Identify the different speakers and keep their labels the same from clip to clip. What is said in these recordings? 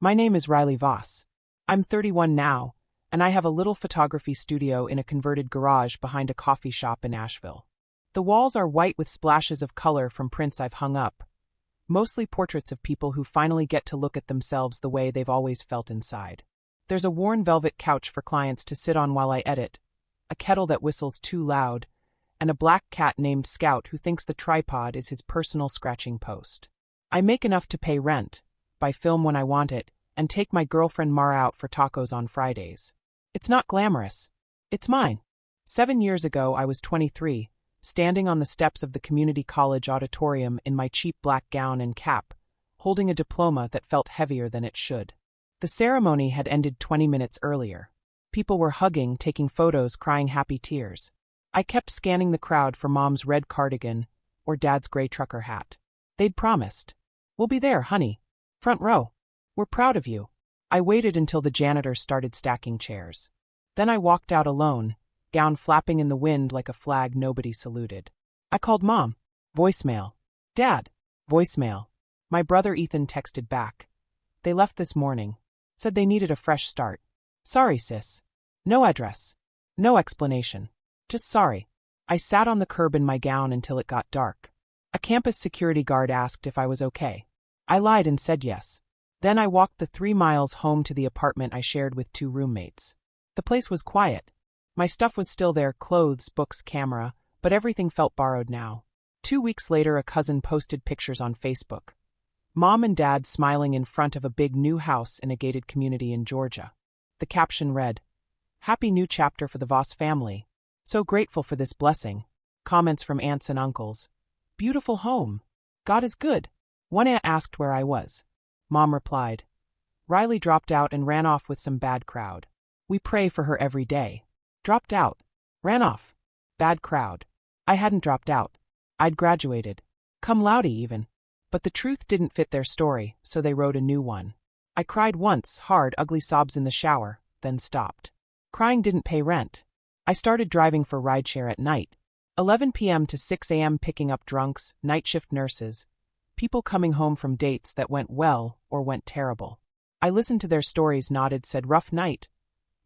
Speaker 1: My name is Voss. I'm 31 now, and I have a little photography studio in a converted garage behind a coffee shop in Asheville. The walls are white with splashes of color from prints I've hung up, mostly portraits of people who finally get to look at themselves the way they've always felt inside. There's a worn velvet couch for clients to sit on while I edit, a kettle that whistles too loud, and a black cat named Scout who thinks the tripod is his personal scratching post. I make enough to pay rent, buy film when I want it, and take my girlfriend Mara out for tacos on Fridays. It's not glamorous. It's mine. 7 years ago I was 23, standing on the steps of the community college auditorium in my cheap black gown and cap, holding a diploma that felt heavier than it should. The ceremony had ended 20 minutes earlier. People were hugging, taking photos, crying happy tears. I kept scanning the crowd for Mom's red cardigan or Dad's gray trucker hat. They'd promised. "We'll be there, honey. Front row. We're proud of you." I waited until the janitor started stacking chairs. Then I walked out alone, gown flapping in the wind like a flag nobody saluted. I called Mom. Voicemail. Dad. Voicemail. My brother Ethan texted back. "They left this morning. Said they needed a fresh start. Sorry, sis. No address. No explanation. Just sorry." I sat on the curb in my gown until it got dark. A campus security guard asked if I was okay. I lied and said yes. Then I walked the 3 miles home to the apartment I shared with 2 roommates. The place was quiet. My stuff was still there, clothes, books, camera, but everything felt borrowed now. 2 weeks later, a cousin posted pictures on Facebook. Mom and Dad smiling in front of a big new house in a gated community in Georgia. The caption read, "Happy new chapter for the Voss family. So grateful for this blessing." Comments from aunts and uncles. "Beautiful home. God is good." One aunt asked where I was. Mom replied, "Riley dropped out and ran off with some bad crowd. We pray for her every day." Dropped out. Ran off. Bad crowd. I hadn't dropped out. I'd graduated. Cum laude even. But the truth didn't fit their story, so they wrote a new one. I cried once, hard, ugly sobs in the shower, then stopped. Crying didn't pay rent. I started driving for rideshare at night. 11 p.m. to 6 a.m. picking up drunks, night shift nurses, people coming home from dates that went well or went terrible. I listened to their stories, nodded, said rough night,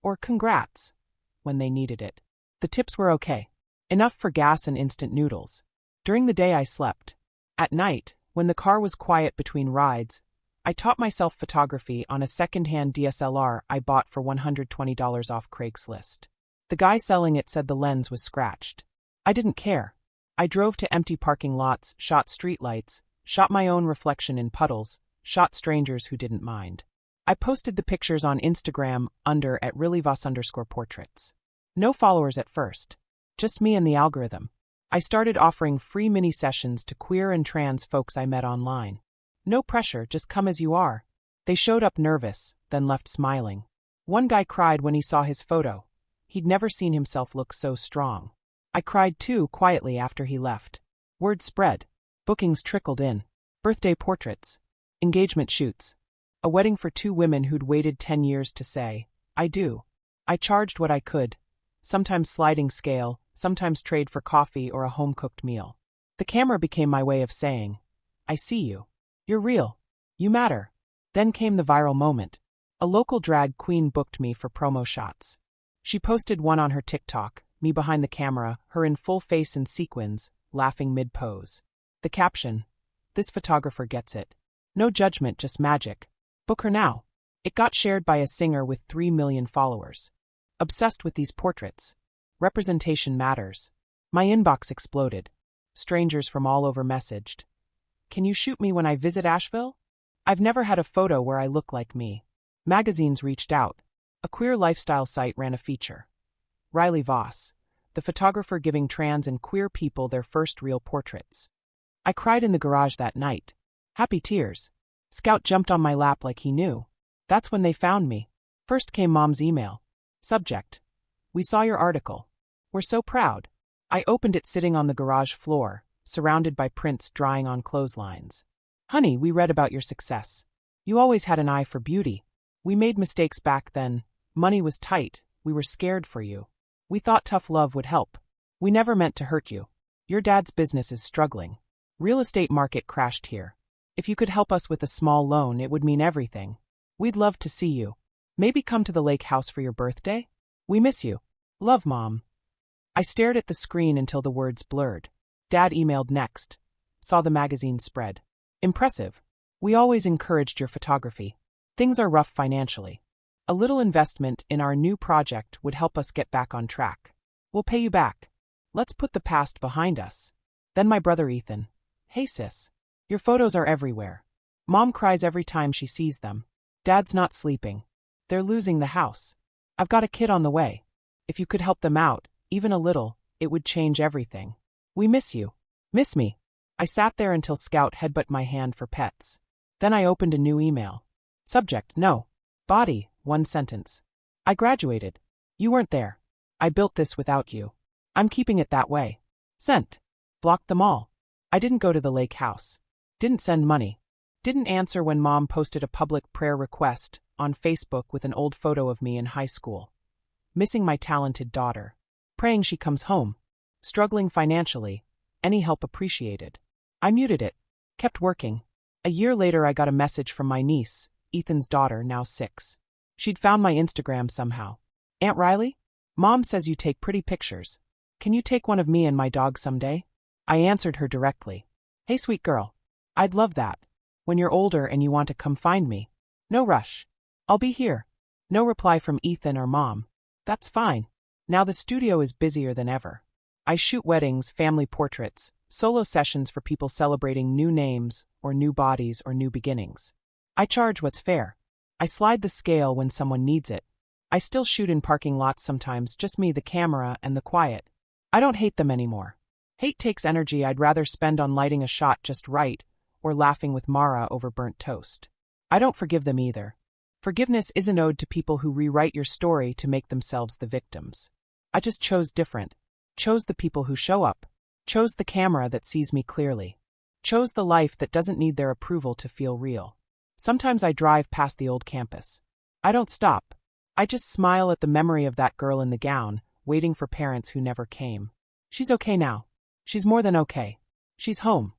Speaker 1: or congrats, when they needed it. The tips were okay. Enough for gas and instant noodles. During the day I slept. At night, when the car was quiet between rides, I taught myself photography on a second-hand DSLR I bought for $120 off Craigslist. The guy selling it said the lens was scratched. I didn't care. I drove to empty parking lots, shot streetlights, shot my own reflection in puddles, shot strangers who didn't mind. I posted the pictures on Instagram under @reallyvoss_portraits. No followers at first. Just me and the algorithm. I started offering free mini sessions to queer and trans folks I met online. No pressure, just come as you are. They showed up nervous, then left smiling. One guy cried when he saw his photo. He'd never seen himself look so strong. I cried too, quietly after he left. Word spread. Bookings trickled in. Birthday portraits. Engagement shoots. A wedding for 2 women who'd waited 10 years to say, "I do." I charged what I could. Sometimes sliding scale, sometimes trade for coffee or a home-cooked meal. The camera became my way of saying, "I see you. You're real. You matter." Then came the viral moment. A local drag queen booked me for promo shots. She posted one on her TikTok, me behind the camera, her in full face and sequins, laughing mid-pose. The caption, "This photographer gets it. No judgment, just magic. Book her now." It got shared by a singer with 3 million followers. Obsessed with these portraits. Representation matters. My inbox exploded. Strangers from all over messaged, "Can you shoot me when I visit Asheville? I've never had a photo where I look like me." Magazines reached out. A queer lifestyle site ran a feature. Voss, the photographer giving trans and queer people their first real portraits. I cried in the garage that night. Happy tears. Scout jumped on my lap like he knew. That's when they found me. First came Mom's email. Subject: "We saw your article. We're so proud." I opened it sitting on the garage floor, surrounded by prints drying on clotheslines. "Honey, we read about your success. You always had an eye for beauty. We made mistakes back then. Money was tight. We were scared for you. We thought tough love would help. We never meant to hurt you. Your dad's business is struggling. Real estate market crashed here. If you could help us with a small loan, it would mean everything. We'd love to see you. Maybe come to the lake house for your birthday? We miss you. Love, Mom. I stared at the screen until the words blurred. Dad emailed next. Saw the magazine spread. Impressive. We always encouraged your photography. Things are rough financially. A little investment in our new project would help us get back on track. We'll pay you back. Let's put the past behind us. Then my brother Ethan. Hey sis. Your photos are everywhere. Mom cries every time she sees them. Dad's not sleeping. They're losing the house. I've got a kid on the way. If you could help them out, even a little, it would change everything. We miss you. Miss me. I sat there until Scout headbutt my hand for pets. Then I opened a new email. Subject, no. Body, 1 sentence. I graduated. You weren't there. I built this without you. I'm keeping it that way. Sent. Blocked them all. I didn't go to the lake house. Didn't send money. Didn't answer when Mom posted a public prayer request on Facebook with an old photo of me in high school. Missing my talented daughter. Praying she comes home. Struggling financially. Any help appreciated. I muted it. Kept working. A year later I got a message from my niece, Ethan's daughter, now 6. She'd found my Instagram somehow. Aunt Riley? Mom says you take pretty pictures. Can you take one of me and my dog someday? I answered her directly. Hey sweet girl. I'd love that. When you're older and you want to come find me. No rush. I'll be here. No reply from Ethan or Mom. That's fine. Now the studio is busier than ever. I shoot weddings, family portraits, solo sessions for people celebrating new names, or new bodies, or new beginnings. I charge what's fair. I slide the scale when someone needs it. I still shoot in parking lots sometimes, just me, the camera, and the quiet. I don't hate them anymore. Hate takes energy I'd rather spend on lighting a shot just right, or laughing with Mara over burnt toast. I don't forgive them either. Forgiveness isn't owed to people who rewrite your story to make themselves the victims. I just chose different. Chose the people who show up. Chose the camera that sees me clearly. Chose the life that doesn't need their approval to feel real. Sometimes I drive past the old campus. I don't stop. I just smile at the memory of that girl in the gown, waiting for parents who never came. She's okay now. She's more than okay. She's home.